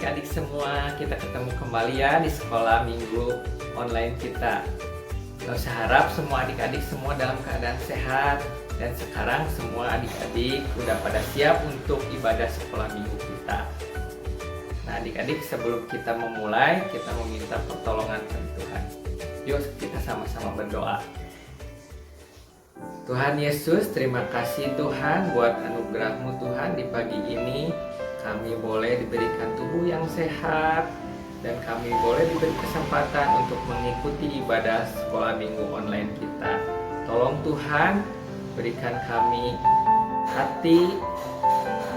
adik-adik semua, kita ketemu kembali ya di sekolah minggu online kita. Saya harap semua adik-adik semua dalam keadaan sehat. Dan sekarang semua adik-adik udah pada siap untuk ibadah sekolah minggu kita. Nah adik-adik, sebelum kita memulai, kita meminta pertolongan dari Tuhan. Yuk kita sama-sama berdoa. Tuhan Yesus, terima kasih Tuhan buat anugerah-Mu Tuhan di pagi ini. Kami boleh diberikan tubuh yang sehat dan kami boleh diberi kesempatan untuk mengikuti ibadah sekolah minggu online kita. Tolong Tuhan, berikan kami hati,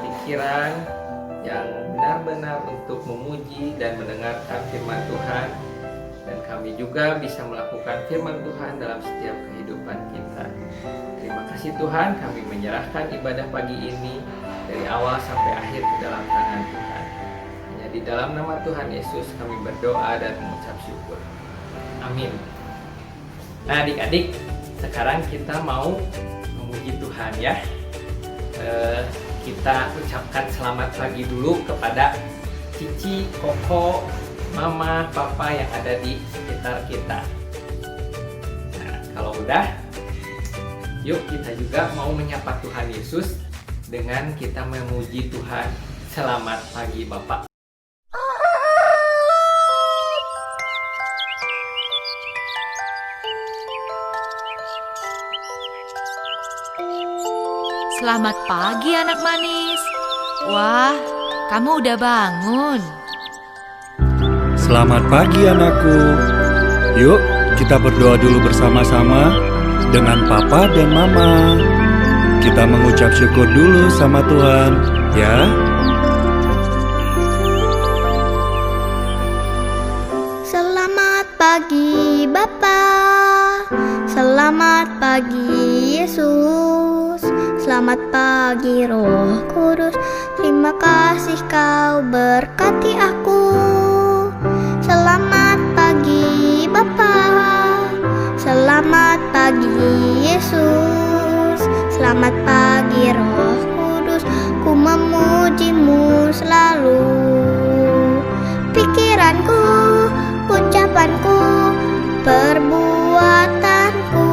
pikiran yang benar-benar untuk memuji dan mendengarkan firman Tuhan. Dan kami juga bisa melakukan firman Tuhan dalam setiap kehidupan kita. Terima kasih Tuhan, kami menyerahkan ibadah pagi ini dari awal sampai akhir ke dalam tangan Tuhan. Hanya di dalam nama Tuhan Yesus kami berdoa dan mengucap syukur. Amin. Nah adik-adik, sekarang kita mau memuji Tuhan ya. Kita ucapkan selamat pagi dulu kepada Cici, Koko, Mama, Papa yang ada di sekitar kita. Nah, kalau udah, yuk kita juga mau menyapa Tuhan Yesus dengan kita memuji Tuhan. Selamat pagi Bapak. Selamat pagi anak manis. Wah, kamu udah bangun. Selamat pagi anakku. Yuk kita berdoa dulu bersama-sama dengan Papa dan Mama. Kita mengucap syukur dulu sama Tuhan, ya. Selamat pagi Bapa, selamat pagi Yesus, selamat pagi Roh Kudus. Terima kasih Kau berkati aku. Selamat pagi Bapa, selamat pagi Yesus, selamat pagi Roh Kudus. Ku memuji-Mu selalu. Pikiranku, ucapanku, perbuatanku,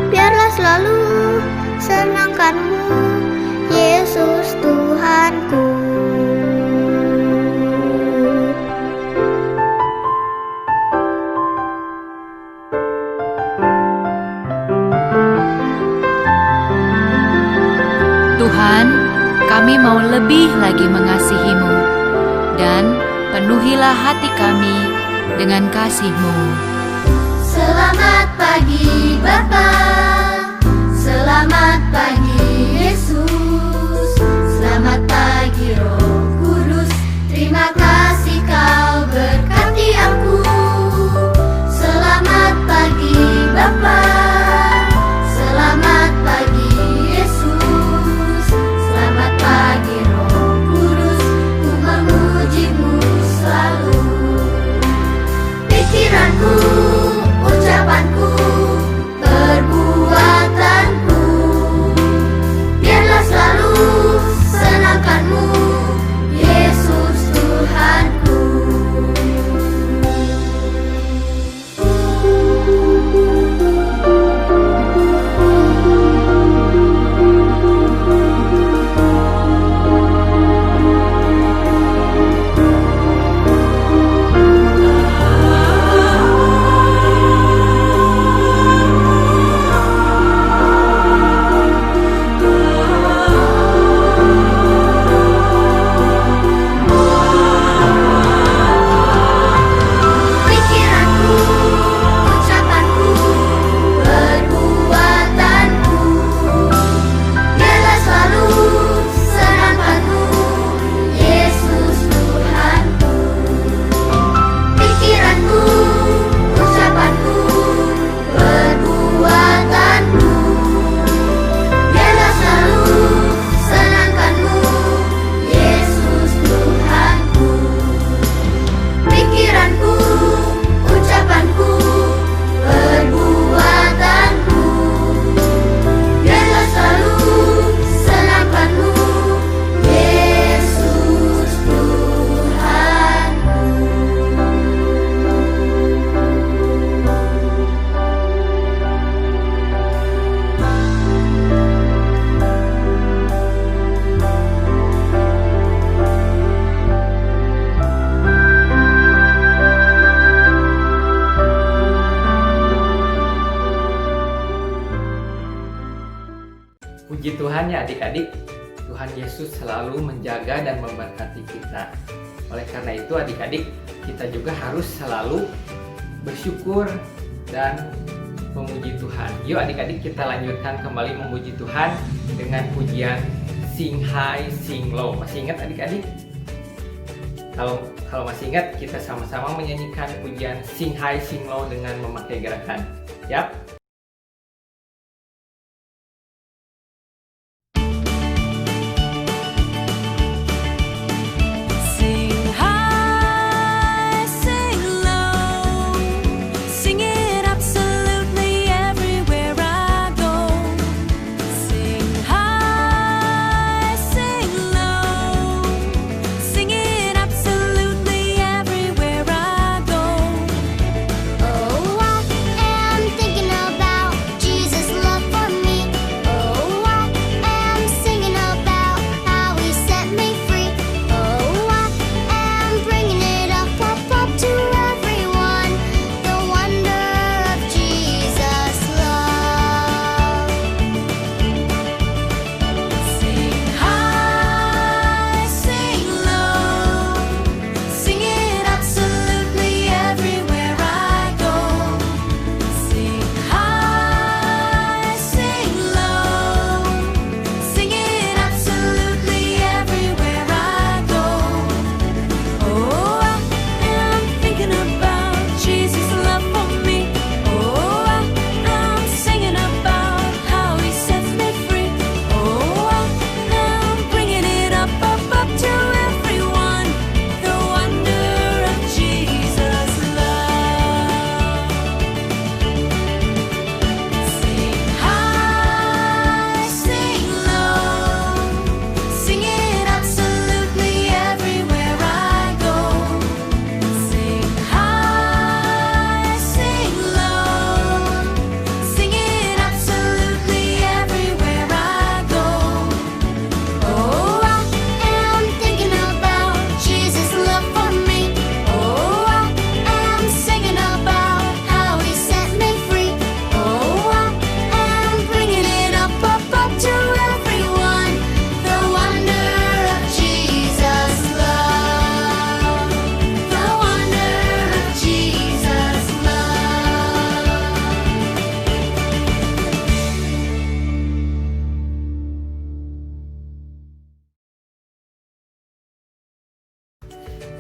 biarlah selalu senangkan-Mu, Yesus Tuhanku. Tuhan, kami mau lebih lagi mengasihi-Mu, dan penuhilah hati kami dengan kasih-Mu. Selamat pagi Bapa, selamat pagi Yesus, selamat pagi Roh Kudus. Terima kasih Kau berkati aku. Selamat pagi Bapa, selamat pagi Yesus, selamat pagi Roh Kudus. Ku memuji-Mu selalu. Pikiranku, Puji Tuhan ya adik-adik, Tuhan Yesus selalu menjaga dan memberkati kita. Oleh karena itu adik-adik, kita juga harus selalu bersyukur dan memuji Tuhan. Yuk adik-adik, kita lanjutkan kembali memuji Tuhan dengan pujian Sing High, Sing Low. Masih ingat adik-adik? Kalau masih ingat, kita sama-sama menyanyikan pujian Sing High, Sing Low dengan memakai gerakan. Yap.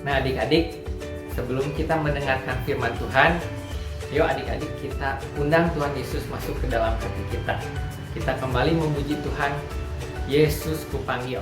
Nah adik-adik, sebelum kita mendengarkan firman Tuhan, yuk adik-adik kita undang Tuhan Yesus masuk ke dalam hati kita. Kita kembali memuji Tuhan. Yesus kupanggil.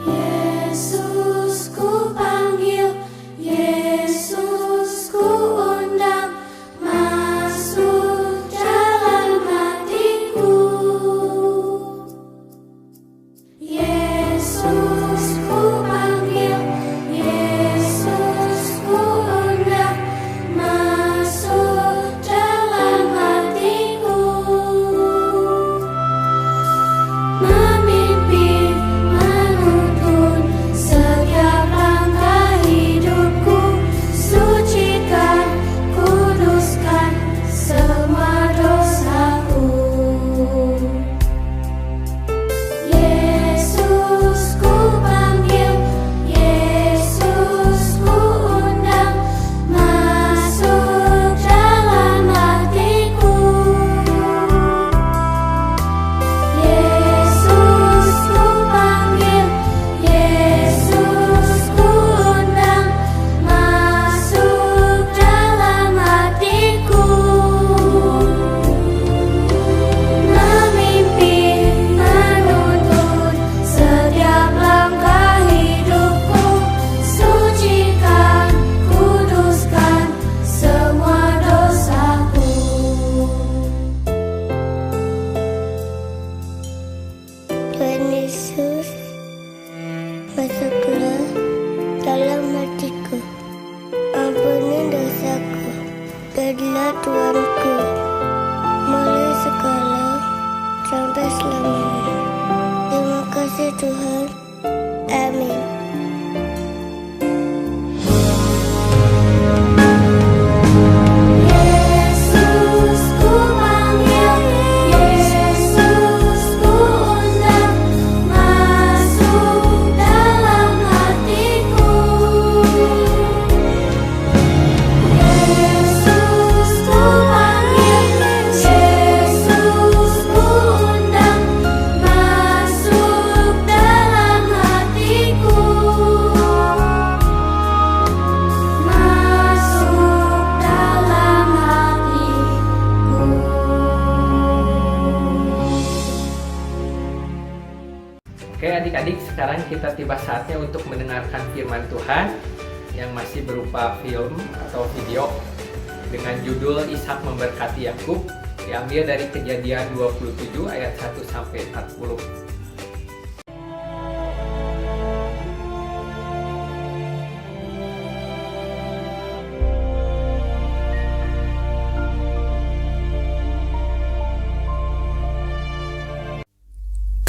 Yesus ku panggil, Yesus ku undang, masuk dalam hatiku. Yesus ku Oke adik-adik, sekarang kita tiba saatnya untuk mendengarkan firman Tuhan yang masih berupa film atau video dengan judul Ishak memberkati Yakub, diambil dari Kejadian 27 ayat 1 sampai 40.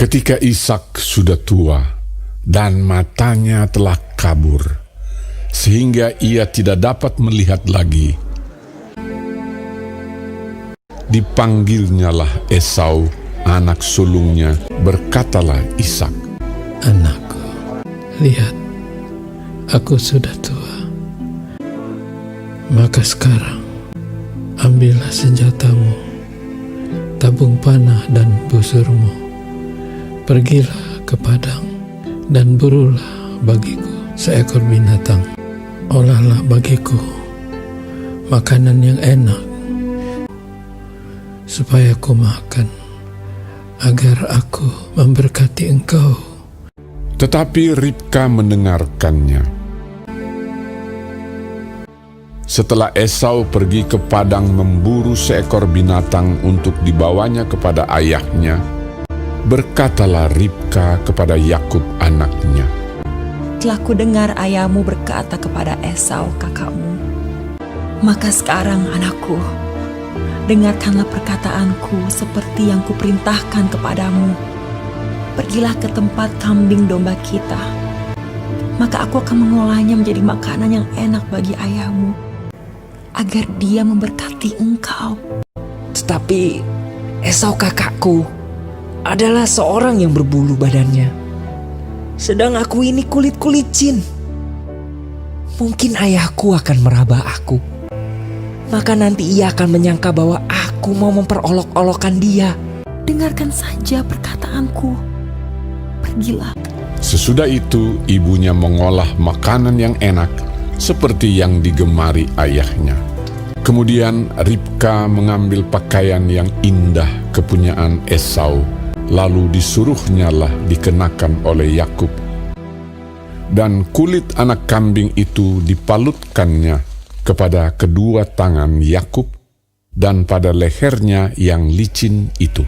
Ketika Ishak sudah tua dan matanya telah kabur, sehingga ia tidak dapat melihat lagi, dipanggilnyalah Esau, anak sulungnya, berkatalah Ishak, "Anakku, lihat, aku sudah tua. Maka sekarang, ambillah senjatamu, tabung panah dan busurmu. Pergilah ke padang dan burulah bagiku seekor binatang. Olahlah bagiku makanan yang enak, supaya aku makan, agar aku memberkati engkau." Tetapi Ribka mendengarkannya. Setelah Esau pergi ke padang memburu seekor binatang untuk dibawanya kepada ayahnya, berkatalah Ribka kepada Yakub anaknya, "Telah kudengar ayahmu berkata kepada Esau kakakmu. Maka sekarang anakku, dengarkanlah perkataanku seperti yang kuperintahkan kepadamu. Pergilah ke tempat kambing domba kita. Maka aku akan mengolahnya menjadi makanan yang enak bagi ayahmu, agar dia memberkati engkau." Tetapi Esau kakakku adalah seorang yang berbulu badannya, sedang aku ini kulit licin. Mungkin ayahku akan meraba aku, maka nanti ia akan menyangka bahwa aku mau memperolok-olokkan dia. Dengarkan saja perkataanku. Pergilah. Sesudah itu ibunya mengolah makanan yang enak seperti yang digemari ayahnya. Kemudian Ribka mengambil pakaian yang indah kepunyaan Esau, lalu disuruhnyalah dikenakan oleh Yakub. Dan kulit anak kambing itu dipalutkannya kepada kedua tangan Yakub dan pada lehernya yang licin itu.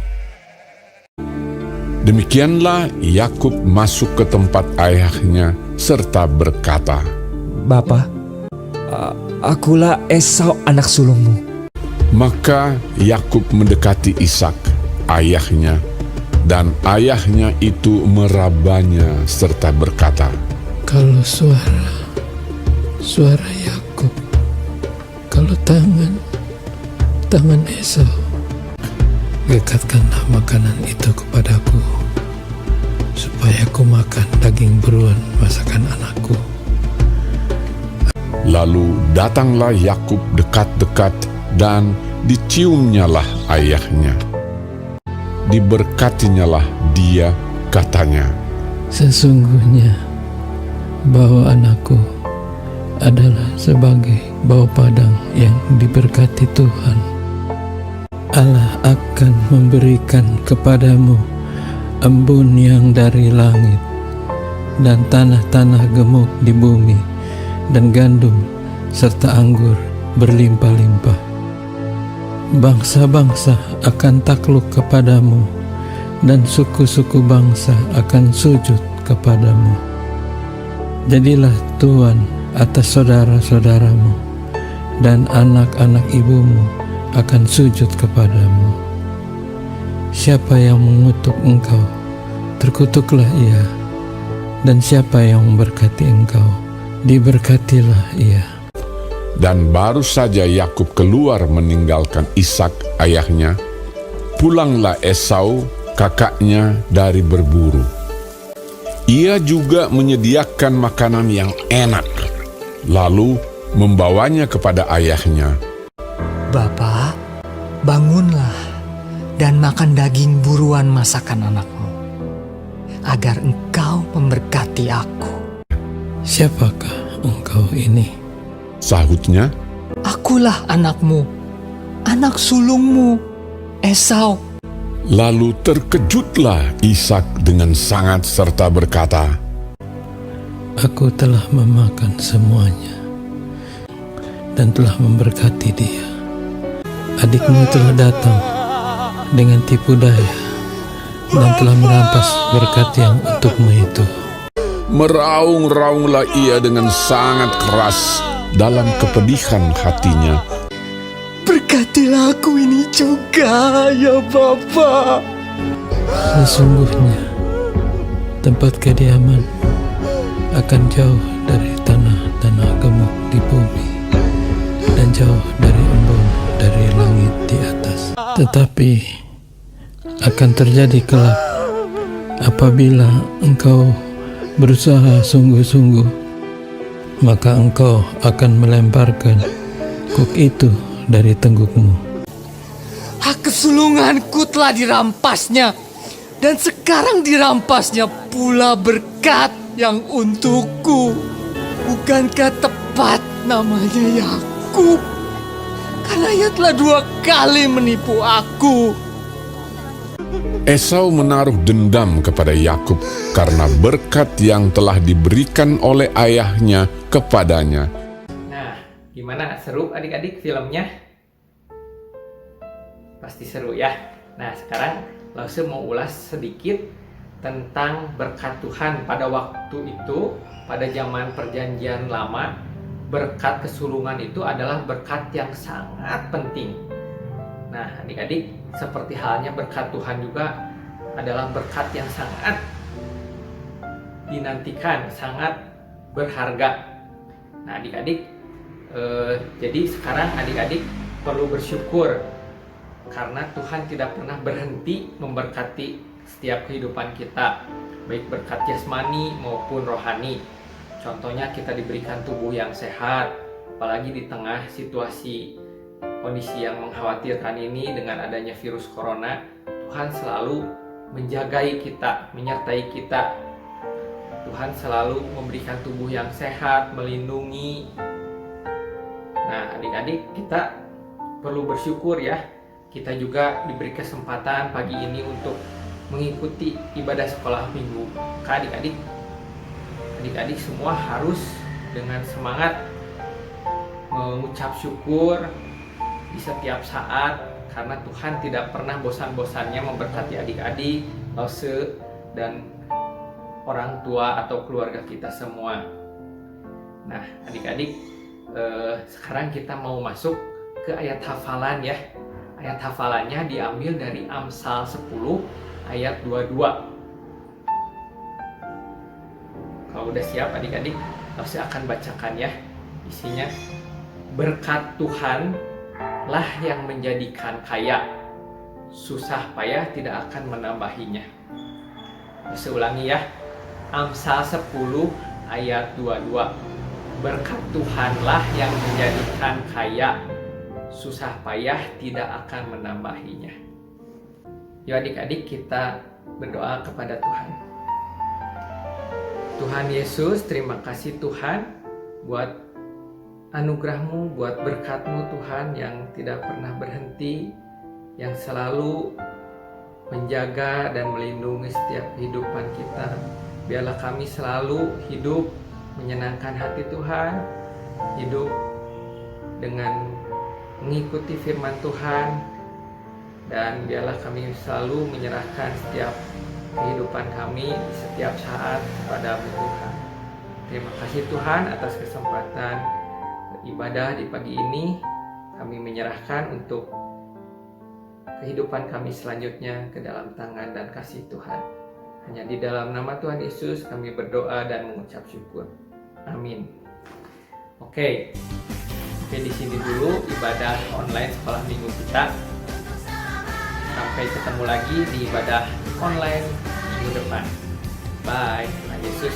Demikianlah Yakub masuk ke tempat ayahnya serta berkata, "Bapa, akulah Esau anak sulungmu." Maka Yakub mendekati Ishak, ayahnya, dan ayahnya itu merabanya serta berkata, Kalau suara Yakub, kalau tangan Esau, dekatkanlah makanan itu kepadaku, supaya aku makan daging buruan masakan anakku. Lalu datanglah Yakub dekat-dekat dan diciumnyalah ayahnya. Diberkatinyalah dia, katanya, Sesungguhnya bau anakku adalah sebagai bau padang yang diberkati Tuhan. Allah akan memberikan kepadamu embun yang dari langit, dan tanah-tanah gemuk di bumi, dan gandum serta anggur berlimpah-limpah. Bangsa-bangsa akan takluk kepadamu, dan suku-suku bangsa akan sujud kepadamu. Jadilah tuan atas saudara-saudaramu, dan anak-anak ibumu akan sujud kepadamu. Siapa yang mengutuk engkau, terkutuklah ia, dan siapa yang memberkati engkau, diberkatilah ia. Dan baru saja Yakub keluar meninggalkan Ishak ayahnya, pulanglah Esau kakaknya dari berburu. Ia juga menyediakan makanan yang enak, lalu membawanya kepada ayahnya. "Bapa, bangunlah dan makan daging buruan masakan anakmu, agar engkau memberkati aku." Siapakah engkau ini? Sahutnya, "Akulah anakmu, anak sulungmu, Esau." Lalu terkejutlah Ishak dengan sangat serta berkata, Aku telah memakan semuanya dan telah memberkati dia. Adikmu telah datang dengan tipu daya dan telah merampas berkat yang untukmu itu. Meraung-raunglah ia dengan sangat keras dalam kepedihan hatinya. Berkatilah aku ini juga, ya Bapa. Sesungguhnya tempat kediaman akan jauh dari tanah-tanah gemuk di bumi dan jauh dari embun dari langit di atas. Tetapi akan terjadi kelak apabila engkau berusaha sungguh-sungguh, maka engkau akan melemparkan kuk itu dari tenggukmu. Hak kesulunganku telah dirampasnya, dan sekarang dirampasnya pula berkat yang untukku. Bukankah tepat namanya Yakub? Karena ia telah 2 kali menipu aku. Esau menaruh dendam kepada Yakub karena berkat yang telah diberikan oleh ayahnya kepadanya. Nah, gimana? Seru adik-adik filmnya? Pasti seru ya. Nah, sekarang Lause mau ulas sedikit tentang berkat Tuhan pada waktu itu, pada zaman perjanjian lama. Berkat kesulungan itu adalah berkat yang sangat penting. Nah, adik-adik, seperti halnya berkat Tuhan juga adalah berkat yang sangat dinantikan, sangat berharga. Nah, adik-adik, jadi sekarang adik-adik perlu bersyukur karena Tuhan tidak pernah berhenti memberkati setiap kehidupan kita, baik berkat jasmani maupun rohani. Contohnya kita diberikan tubuh yang sehat, apalagi di tengah situasi kondisi yang mengkhawatirkan ini dengan adanya virus corona. Tuhan selalu menjagai kita, menyertai kita. Tuhan selalu memberikan tubuh yang sehat, melindungi. Nah, adik-adik, kita perlu bersyukur ya. Kita juga diberi kesempatan pagi ini untuk mengikuti ibadah sekolah minggu. Adik-adik semua harus dengan semangat mengucap syukur di setiap saat, karena Tuhan tidak pernah bosan-bosannya memberkati adik-adik, Lause, dan orang tua atau keluarga kita semua. Nah, adik-adik, sekarang kita mau masuk ke ayat hafalan ya. Ayat hafalannya diambil dari Amsal 10 ayat 22. Kalau udah siap adik-adik, Lause akan bacakan ya. Isinya, berkat Tuhan lah yang menjadikan kaya, susah payah tidak akan menambahinya. Lause ulangi ya. Amsal 10 ayat 22. Berkat Tuhanlah yang menjadikan kaya, susah payah tidak akan menambahinya. Yuk adik-adik, kita berdoa kepada Tuhan. Tuhan Yesus, terima kasih Tuhan buat anugerah-Mu, buat berkat-Mu Tuhan yang tidak pernah berhenti, yang selalu menjaga dan melindungi setiap kehidupan kita. Biarlah kami selalu hidup menyenangkan hati Tuhan, hidup dengan mengikuti firman Tuhan, dan biarlah kami selalu menyerahkan setiap kehidupan kami di setiap saat kepada-Mu Tuhan. Terima kasih Tuhan atas kesempatan ibadah di pagi ini. Kami menyerahkan untuk kehidupan kami selanjutnya ke dalam tangan dan kasih Tuhan. Hanya di dalam nama Tuhan Yesus kami berdoa dan mengucap syukur. Amin. Oke, di sini dulu ibadah online sekolah minggu kita. Sampai ketemu lagi di ibadah online minggu depan. Bye, Tuhan Yesus.